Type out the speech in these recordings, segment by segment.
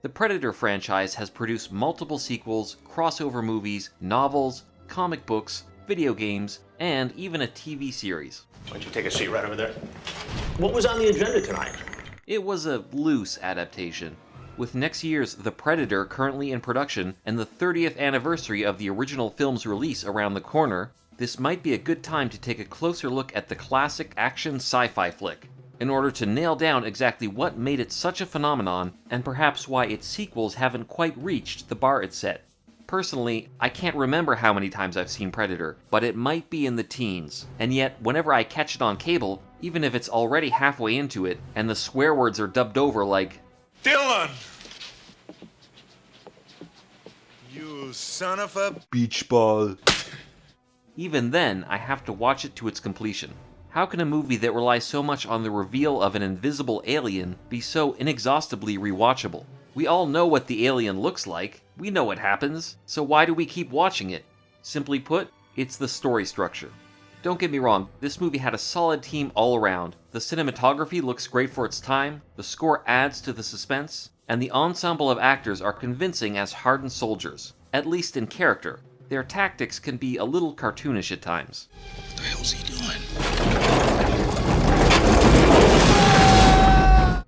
The Predator franchise has produced multiple sequels, crossover movies, novels, comic books, video games, and even a TV series. Why don't you take a seat right over there? What was on the agenda tonight? It was a loose adaptation. With next year's The Predator currently in production and the 30th anniversary of the original film's release around the corner, this might be a good time to take a closer look at the classic action sci-fi flick, in order to nail down exactly what made it such a phenomenon and perhaps why its sequels haven't quite reached the bar it set. Personally, I can't remember how many times I've seen Predator, but it might be in the teens, and yet whenever I catch it on cable, even if it's already halfway into it, and the swear words are dubbed over like, Dylan! You son of a beach ball. even then I have to watch it to its completion. How can a movie that relies so much on the reveal of an invisible alien be so inexhaustibly rewatchable? We all know what the alien looks like, we know what happens, so why do we keep watching it? Simply put, it's the story structure. Don't get me wrong, this movie had a solid team all around. The cinematography looks great for its time, the score adds to the suspense, and the ensemble of actors are convincing as hardened soldiers, at least in character. Their tactics can be a little cartoonish at times. What the hell's he doing?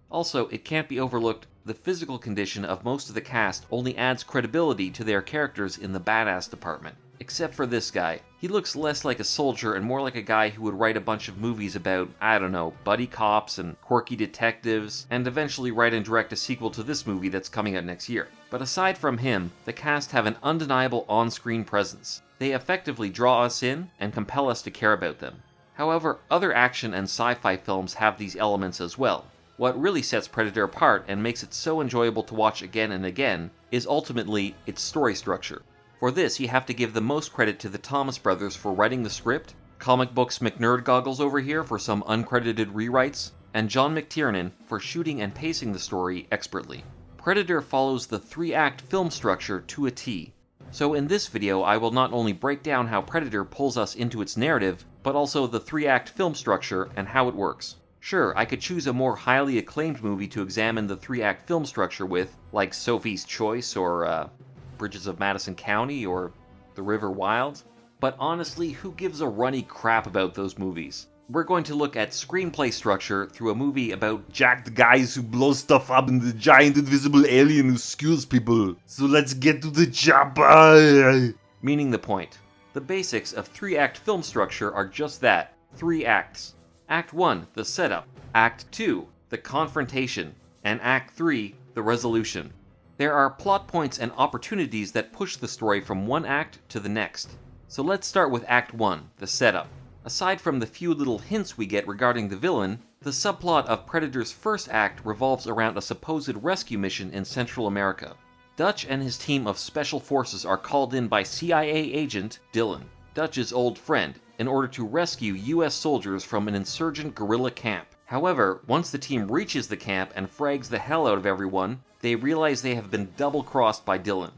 Also, it can't be overlooked, the physical condition of most of the cast only adds credibility to their characters in the badass department. Except for this guy. He looks less like a soldier and more like a guy who would write a bunch of movies about, I don't know, buddy cops and quirky detectives, and eventually write and direct a sequel to this movie that's coming out next year. But aside from him, the cast have an undeniable on-screen presence. They effectively draw us in and compel us to care about them. However, other action and sci-fi films have these elements as well. What really sets Predator apart and makes it so enjoyable to watch again and again is ultimately its story structure. For this, you have to give the most credit to the Thomas brothers for writing the script, Comic Books McNerd Goggles over here for some uncredited rewrites, and John McTiernan for shooting and pacing the story expertly. Predator follows the 3-act film structure to a T. So in this video, I will not only break down how Predator pulls us into its narrative, but also the 3-act film structure and how it works. Sure, I could choose a more highly acclaimed movie to examine the 3-act film structure with, like Sophie's Choice or, Bridges of Madison County or The River Wild, but honestly, who gives a runny crap about those movies? We're going to look at screenplay structure through a movie about jacked guys who blow stuff up and the giant invisible alien who skews people. So let's get to the chopper! Meaning the point. The basics of 3-act film structure are just that, 3 acts. Act 1, the setup. Act 2, the confrontation. And Act 3, the resolution. There are plot points and opportunities that push the story from one act to the next. So let's start with Act 1, the setup. Aside from the few little hints we get regarding the villain, the subplot of Predator's first act revolves around a supposed rescue mission in Central America. Dutch and his team of special forces are called in by CIA agent Dylan, Dutch's old friend, in order to rescue US soldiers from an insurgent guerrilla camp. However, once the team reaches the camp and frags the hell out of everyone, they realize they have been double-crossed by Dylan.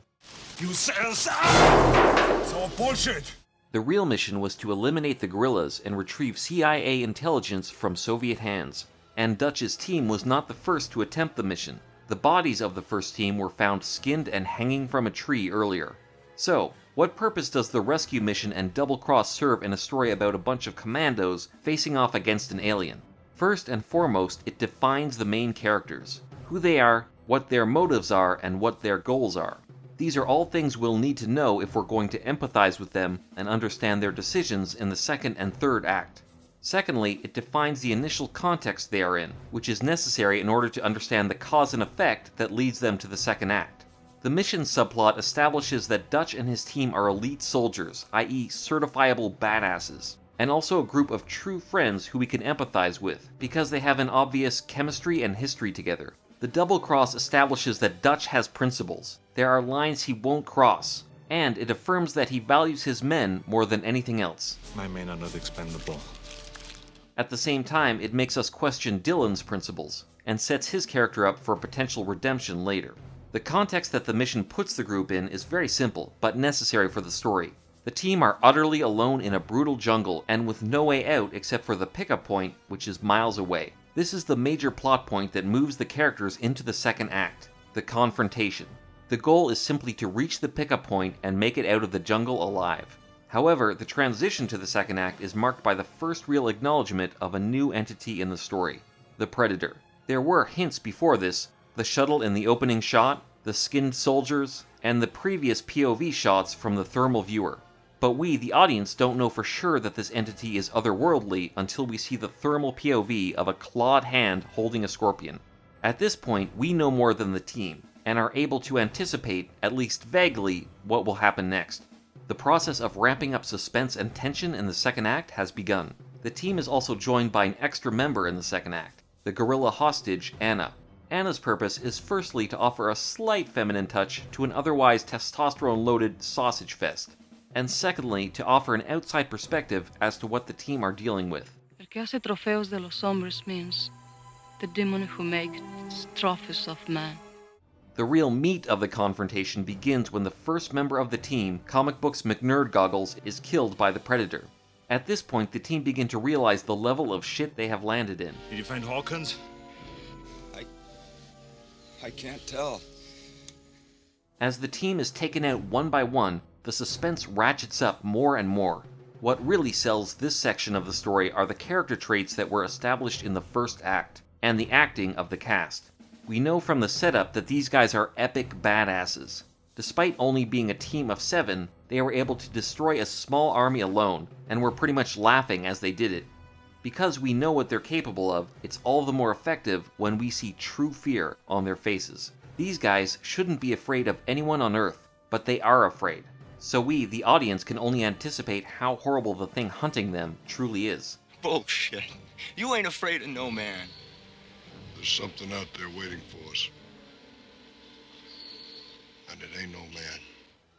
You it's all bullshit! The real mission was to eliminate the guerrillas and retrieve CIA intelligence from Soviet hands, and Dutch's team was not the first to attempt the mission. The bodies of the first team were found skinned and hanging from a tree earlier. So, what purpose does the rescue mission and double cross serve in a story about a bunch of commandos facing off against an alien? First and foremost, it defines the main characters, who they are, what their motives are, and what their goals are. These are all things we'll need to know if we're going to empathize with them and understand their decisions in the second and third act. Secondly, it defines the initial context they are in, which is necessary in order to understand the cause and effect that leads them to the second act. The mission subplot establishes that Dutch and his team are elite soldiers, i.e. certifiable badasses, and also a group of true friends who we can empathize with, because they have an obvious chemistry and history together. The double cross establishes that Dutch has principles. There are lines he won't cross, and it affirms that he values his men more than anything else. My men are not expendable. At the same time, it makes us question Dylan's principles, and sets his character up for potential redemption later. The context that the mission puts the group in is very simple, but necessary for the story. The team are utterly alone in a brutal jungle, and with no way out except for the pickup point, which is miles away. This is the major plot point that moves the characters into the second act. the confrontation. The goal is simply to reach the pickup point and make it out of the jungle alive. However, the transition to the second act is marked by the first real acknowledgement of a new entity in the story, the Predator. There were hints before this, the shuttle in the opening shot, the skinned soldiers, and the previous POV shots from the thermal viewer. But we, the audience, don't know for sure that this entity is otherworldly until we see the thermal POV of a clawed hand holding a scorpion. At this point, we know more than the team, and are able to anticipate, at least vaguely, what will happen next. The process of ramping up suspense and tension in the second act has begun. The team is also joined by an extra member in the second act, the gorilla hostage, Anna. Anna's purpose is firstly to offer a slight feminine touch to an otherwise testosterone-loaded sausage fest, and secondly to offer an outside perspective as to what the team are dealing with. El que hace trofeos de los hombres means the demon who makes trophies of man. The real meat of the confrontation begins when the first member of the team, Comic Book's McNerd Goggles, is killed by the Predator. At this point, the team begin to realize the level of shit they have landed in. Did you find Hawkins? I can't tell. As the team is taken out one by one, the suspense ratchets up more and more. What really sells this section of the story are the character traits that were established in the first act, and the acting of the cast. We know from the setup that these guys are epic badasses. Despite only being a team of 7, they were able to destroy a small army alone, and were pretty much laughing as they did it. Because we know what they're capable of, it's all the more effective when we see true fear on their faces. These guys shouldn't be afraid of anyone on Earth, but they are afraid. So we, the audience, can only anticipate how horrible the thing hunting them truly is. Bullshit. You ain't afraid of no man. There's something out there waiting for us. And it ain't no man.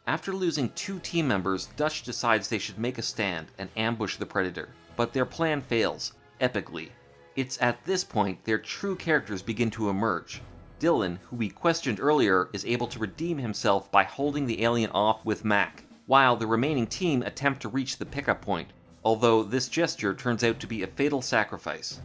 After losing 2 team members, Dutch decides they should make a stand and ambush the Predator. But their plan fails, epically. It's at this point their true characters begin to emerge. Dylan, who we questioned earlier, is able to redeem himself by holding the alien off with Mac, while the remaining team attempt to reach the pickup point, although this gesture turns out to be a fatal sacrifice.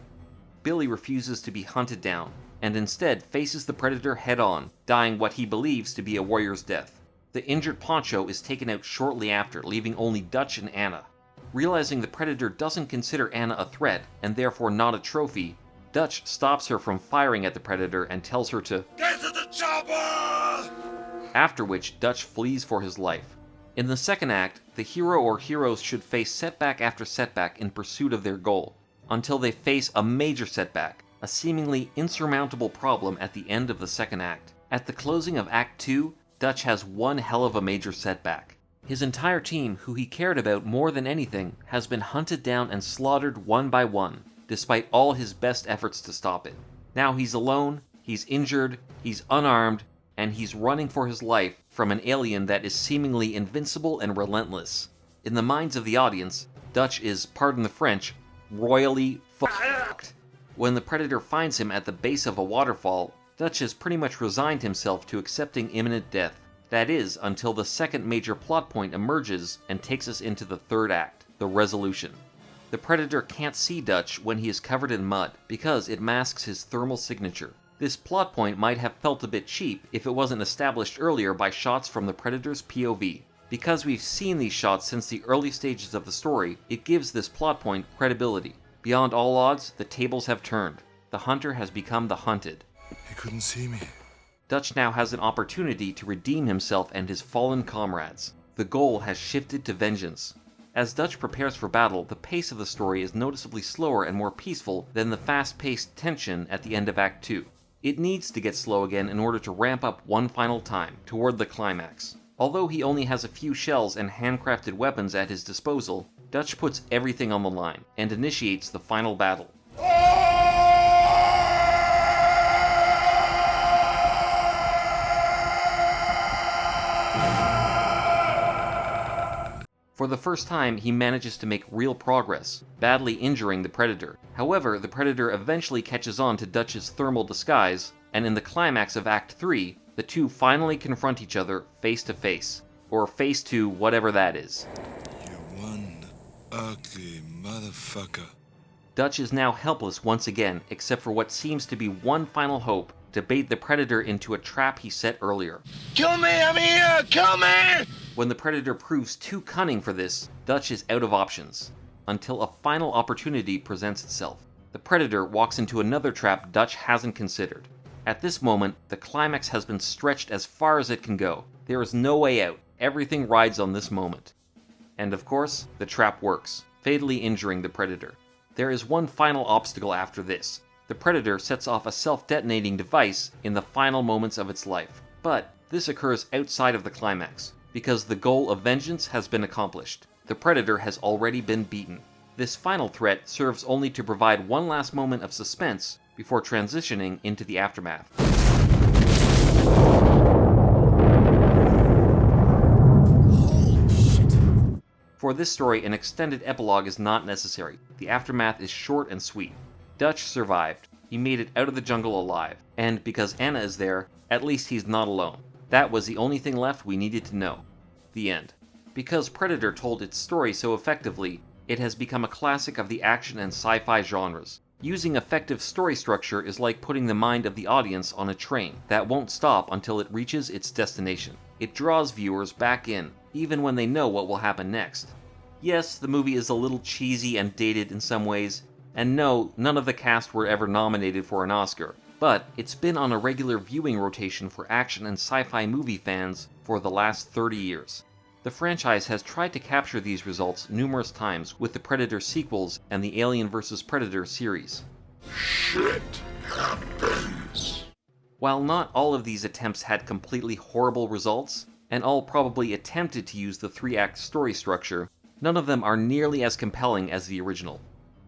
Billy refuses to be hunted down, and instead faces the Predator head-on, dying what he believes to be a warrior's death. The injured Poncho is taken out shortly after, leaving only Dutch and Anna. Realizing the Predator doesn't consider Anna a threat, and therefore not a trophy, Dutch stops her from firing at the Predator and tells her to Get to the chopper! After which Dutch flees for his life. In the second act, the hero or heroes should face setback after setback in pursuit of their goal, until they face a major setback, a seemingly insurmountable problem at the end of the second act. At the closing of Act 2, Dutch has one hell of a major setback. His entire team, who he cared about more than anything, has been hunted down and slaughtered one by one, despite all his best efforts to stop it. Now he's alone, he's injured, he's unarmed, and he's running for his life from an alien that is seemingly invincible and relentless. In the minds of the audience, Dutch is, pardon the French, royally fucked. When the Predator finds him at the base of a waterfall, Dutch has pretty much resigned himself to accepting imminent death. That is, until the second major plot point emerges and takes us into the third act, the resolution. The Predator can't see Dutch when he is covered in mud, because it masks his thermal signature. This plot point might have felt a bit cheap if it wasn't established earlier by shots from the Predator's POV. Because we've seen these shots since the early stages of the story, it gives this plot point credibility. Beyond all odds, the tables have turned. The hunter has become the hunted. He couldn't see me. Dutch now has an opportunity to redeem himself and his fallen comrades. The goal has shifted to vengeance. As Dutch prepares for battle, the pace of the story is noticeably slower and more peaceful than the fast-paced tension at the end of Act 2. It needs to get slow again in order to ramp up one final time, toward the climax. Although he only has a few shells and handcrafted weapons at his disposal, Dutch puts everything on the line, and initiates the final battle. For the first time, he manages to make real progress, badly injuring the Predator. However, the Predator eventually catches on to Dutch's thermal disguise, and in the climax of Act 3, the two finally confront each other face to face. Or face to whatever that is. You one ugly motherfucker. Dutch is now helpless once again, except for what seems to be one final hope, to bait the Predator into a trap he set earlier. Kill me, I'm here! Kill me! When the Predator proves too cunning for this, Dutch is out of options, until a final opportunity presents itself. The Predator walks into another trap Dutch hasn't considered. At this moment, the climax has been stretched as far as it can go. There is no way out. Everything rides on this moment. And of course, the trap works, fatally injuring the Predator. There is one final obstacle after this. The Predator sets off a self-detonating device in the final moments of its life. But this occurs outside of the climax, because the goal of vengeance has been accomplished. The Predator has already been beaten. This final threat serves only to provide one last moment of suspense before transitioning into the aftermath. For this story, an extended epilogue is not necessary. The aftermath is short and sweet. Dutch survived. He made it out of the jungle alive. And because Anna is there, at least he's not alone. That was the only thing left we needed to know. The end. Because Predator told its story so effectively, it has become a classic of the action and sci-fi genres. Using effective story structure is like putting the mind of the audience on a train that won't stop until it reaches its destination. It draws viewers back in, even when they know what will happen next. Yes, the movie is a little cheesy and dated in some ways, and no, none of the cast were ever nominated for an Oscar, but it's been on a regular viewing rotation for action and sci-fi movie fans for the last 30 years. The franchise has tried to capture these results numerous times with the Predator sequels and the Alien vs. Predator series. Shit happens. While not all of these attempts had completely horrible results, and all probably attempted to use the 3-act story structure, none of them are nearly as compelling as the original.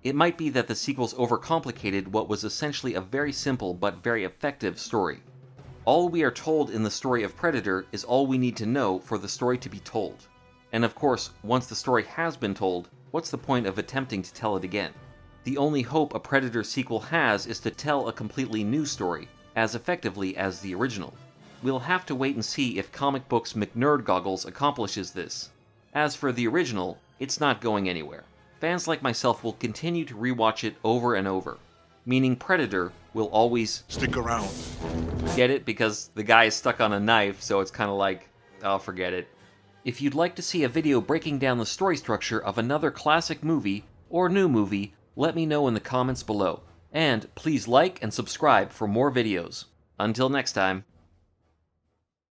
It might be that the sequels overcomplicated what was essentially a very simple but very effective story. All we are told in the story of Predator is all we need to know for the story to be told. And of course, once the story has been told, what's the point of attempting to tell it again? The only hope a Predator sequel has is to tell a completely new story, as effectively as the original. We'll have to wait and see if comic books McNerd Goggles accomplishes this. As for the original, it's not going anywhere. Fans like myself will continue to rewatch it over and over, meaning Predator will always Stick around. get it because the guy is stuck on a knife, so it's kind of like, I'll forget it. If you'd like to see a video breaking down the story structure of another classic movie or new movie, let me know in the comments below. And please like and subscribe for more videos. Until next time.